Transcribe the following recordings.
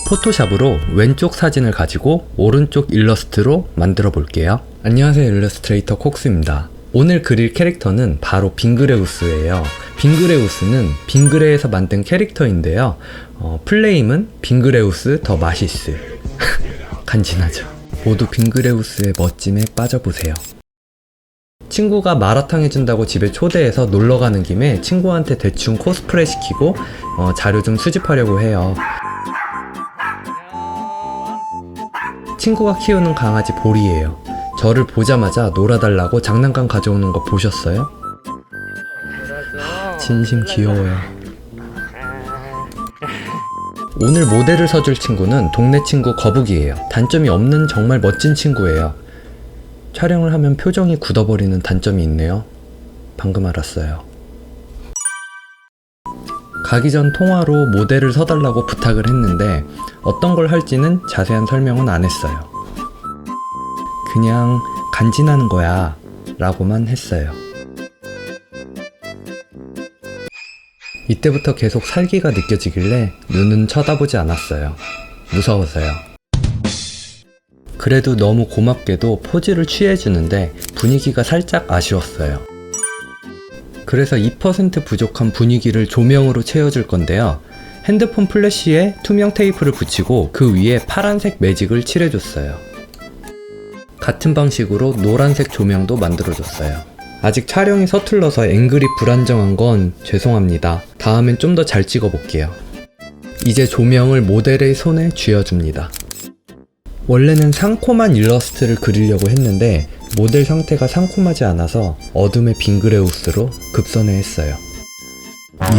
포토샵으로 왼쪽 사진을 가지고 오른쪽 일러스트로 만들어 볼게요. 안녕하세요, 일러스트레이터 콕스입니다. 오늘 그릴 캐릭터는 바로 빙그레우스예요. 빙그레우스는 빙그레에서 만든 캐릭터인데요. 플레임은 빙그레우스 더 마시스. 간지나죠? 모두 빙그레우스의 멋짐에 빠져보세요. 친구가 마라탕 해준다고 집에 초대해서 놀러가는 김에 친구한테 대충 코스프레 시키고 자료 좀 수집하려고 해요. 친구가 키우는 강아지 보리예요. 저를 보자마자 놀아달라고 장난감 가져오는 거 보셨어요? 진심 귀여워요. 오늘 모델을 서줄 친구는 동네 친구 거북이에요. 단점이 없는 정말 멋진 친구예요. 촬영을 하면 표정이 굳어버리는 단점이 있네요. 방금 알았어요. 가기 전 통화로 모델을 서달라고 부탁을 했는데 어떤 걸 할지는 자세한 설명은 안 했어요. 그냥 간지나는 거야 라고만 했어요. 이때부터 계속 살기가 느껴지길래 눈은 쳐다보지 않았어요. 무서워서요. 그래도 너무 고맙게도 포즈를 취해주는데 분위기가 살짝 아쉬웠어요. 그래서 2% 부족한 분위기를 조명으로 채워줄 건데요. 핸드폰 플래시에 투명 테이프를 붙이고 그 위에 파란색 매직을 칠해줬어요. 같은 방식으로 노란색 조명도 만들어줬어요. 아직 촬영이 서툴러서 앵글이 불안정한 건 죄송합니다. 다음엔 좀 더 잘 찍어볼게요. 이제 조명을 모델의 손에 쥐어줍니다. 원래는 상콤한 일러스트를 그리려고 했는데 모델 상태가 상콤하지 않아서 어둠의 빙그레우스로 급선회 했어요.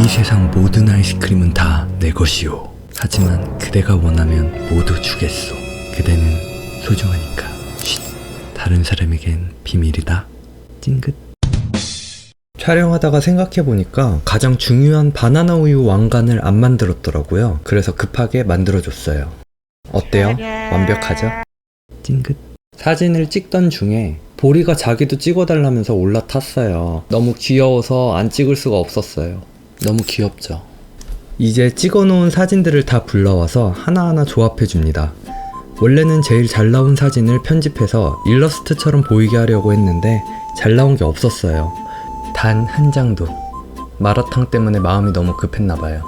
이 세상 모든 아이스크림은 다 내 것이오. 하지만 그대가 원하면 모두 주겠소. 그대는 소중하니까. 쉿. 다른 사람에겐 비밀이다. 찡긋. 촬영하다가 생각해보니까 가장 중요한 바나나 우유 왕관을 안 만들었더라고요. 그래서 급하게 만들어줬어요. 어때요? 완벽하죠? 찡긋. 사진을 찍던 중에 보리가 자기도 찍어달라면서 올라탔어요. 너무 귀여워서 안 찍을 수가 없었어요. 너무 귀엽죠? 이제 찍어놓은 사진들을 다 불러와서 하나하나 조합해줍니다. 원래는 제일 잘 나온 사진을 편집해서 일러스트처럼 보이게 하려고 했는데 잘 나온 게 없었어요. 단 한 장도. 마라탕 때문에 마음이 너무 급했나봐요.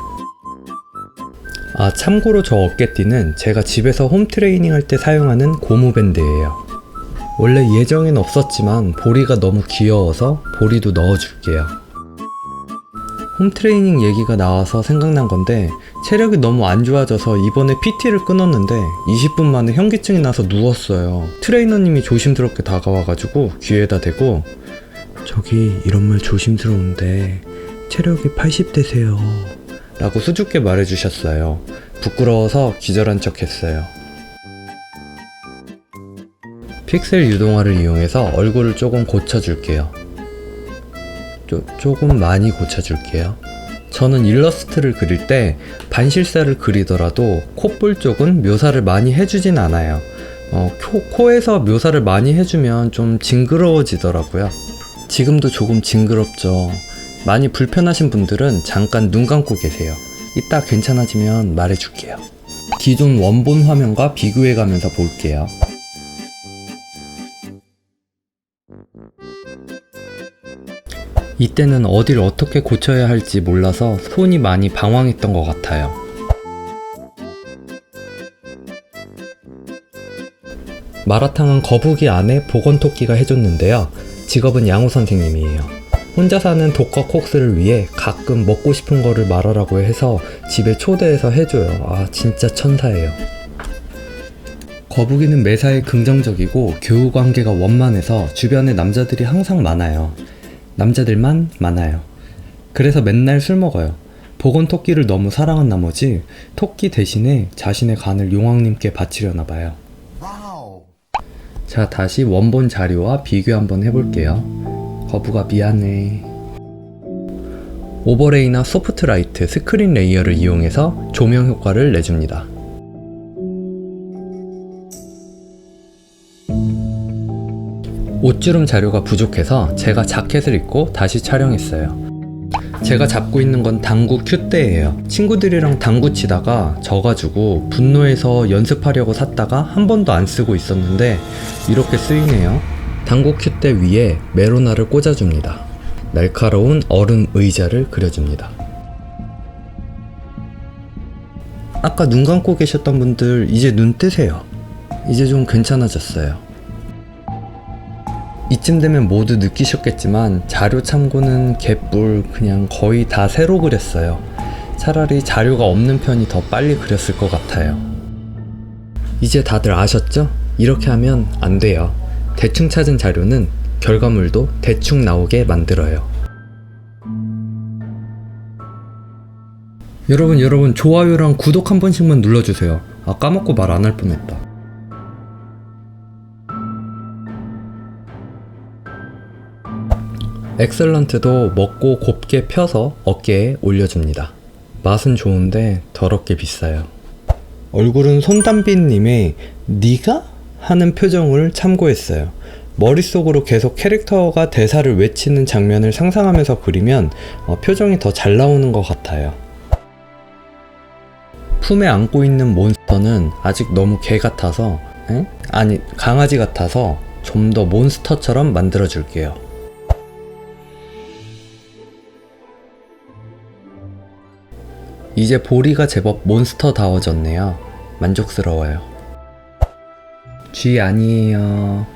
아, 참고로 저 어깨띠는 제가 집에서 홈트레이닝 할 때 사용하는 고무밴드예요. 원래 예정엔 없었지만 보리가 너무 귀여워서 보리도 넣어줄게요. 홈트레이닝 얘기가 나와서 생각난 건데 체력이 너무 안 좋아져서 이번에 PT를 끊었는데 20분 만에 현기증이 나서 누웠어요. 트레이너님이 조심스럽게 다가와가지고 귀에다 대고 저기 이런 말 조심스러운데 체력이 80대세요 라고 수줍게 말해주셨어요. 부끄러워서 기절한 척 했어요. 픽셀 유동화를 이용해서 얼굴을 조금 고쳐줄게요. 조금 많이 고쳐줄게요. 저는 일러스트를 그릴 때 반실사를 그리더라도 콧볼 쪽은 묘사를 많이 해주진 않아요. 코에서 묘사를 많이 해주면 좀 징그러워지더라고요. 지금도 조금 징그럽죠. 많이 불편하신 분들은 잠깐 눈 감고 계세요. 이따 괜찮아지면 말해줄게요. 기존 원본 화면과 비교해가면서 볼게요. 이때는 어디를 어떻게 고쳐야 할지 몰라서 손이 많이 방황했던 것 같아요. 마라탕은 거북이 안에 보건토끼가 해줬는데요. 직업은 양호 선생님이에요. 혼자 사는 독거 콕스를 위해 가끔 먹고 싶은 거를 말하라고 해서 집에 초대해서 해줘요. 아, 진짜 천사예요. 거북이는 매사에 긍정적이고 교우관계가 원만해서 주변에 남자들이 항상 많아요. 남자들만 많아요. 그래서 맨날 술 먹어요. 보건토끼를 너무 사랑한 나머지 토끼 대신에 자신의 간을 용왕님께 바치려나 봐요. 자, 다시 원본 자료와 비교 한번 해볼게요. 거북아 미안해. 오버레이나 소프트라이트, 스크린 레이어를 이용해서 조명 효과를 내줍니다. 옷주름 자료가 부족해서 제가 자켓을 입고 다시 촬영했어요. 제가 잡고 있는 건 당구 큐대예요. 친구들이랑 당구 치다가 져가지고 분노해서 연습하려고 샀다가 한 번도 안 쓰고 있었는데 이렇게 쓰이네요. 당구 큐대 위에 메로나를 꽂아줍니다. 날카로운 얼음 의자를 그려줍니다. 아까 눈 감고 계셨던 분들 이제 눈 뜨세요. 이제 좀 괜찮아졌어요. 이쯤 되면 모두 느끼셨겠지만 자료 참고는 개뿔 그냥 거의 다 새로 그렸어요. 차라리 자료가 없는 편이 더 빨리 그렸을 것 같아요. 이제 다들 아셨죠? 이렇게 하면 안 돼요. 대충 찾은 자료는 결과물도 대충 나오게 만들어요. 여러분 좋아요랑 구독 한 번씩만 눌러주세요. 아, 까먹고 말 안 할 뻔했다. 엑셀런트도 먹고 곱게 펴서 어깨에 올려줍니다. 맛은 좋은데 더럽게 비싸요. 얼굴은 손담비님의 니가? 하는 표정을 참고했어요. 머릿속으로 계속 캐릭터가 대사를 외치는 장면을 상상하면서 그리면 표정이 더 잘 나오는 것 같아요. 품에 안고 있는 몬스터는 아직 너무 개 같아서 아니 강아지 같아서 좀 더 몬스터처럼 만들어 줄게요. 이제 보리가 제법 몬스터다워졌네요. 만족스러워요. 쥐 아니에요.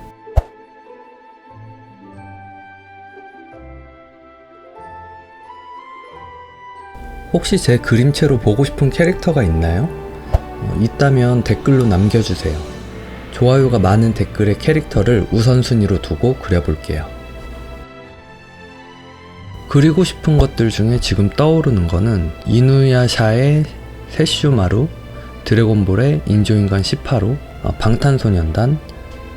혹시 제 그림체로 보고 싶은 캐릭터가 있나요? 있다면 댓글로 남겨주세요. 좋아요가 많은 댓글의 캐릭터를 우선순위로 두고 그려볼게요. 그리고 싶은 것들 중에 지금 떠오르는 거는 이누야샤의 세슈마루, 드래곤볼의 인조인간 18호, 방탄소년단,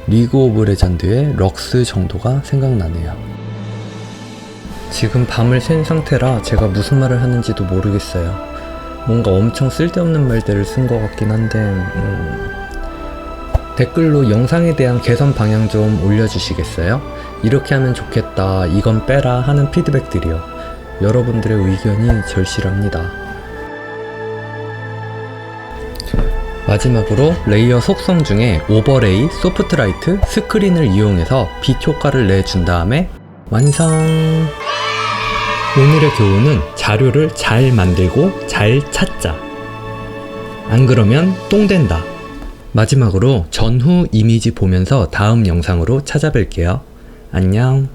리그 오브 레전드의 럭스 정도가 생각나네요. 지금 밤을 샌 상태라 제가 무슨 말을 하는지도 모르겠어요. 뭔가 엄청 쓸데없는 말들을 쓴 것 같긴 한데 댓글로 영상에 대한 개선 방향 좀 올려주시겠어요? 이렇게 하면 좋겠다, 이건 빼라 하는 피드백들이요. 여러분들의 의견이 절실합니다. 마지막으로 레이어 속성 중에 오버레이, 소프트라이트, 스크린을 이용해서 빛 효과를 내준 다음에 완성! 오늘의 교훈은 자료를 잘 만들고 잘 찾자. 안 그러면 똥 된다. 마지막으로 전후 이미지 보면서 다음 영상으로 찾아뵐게요. 안녕.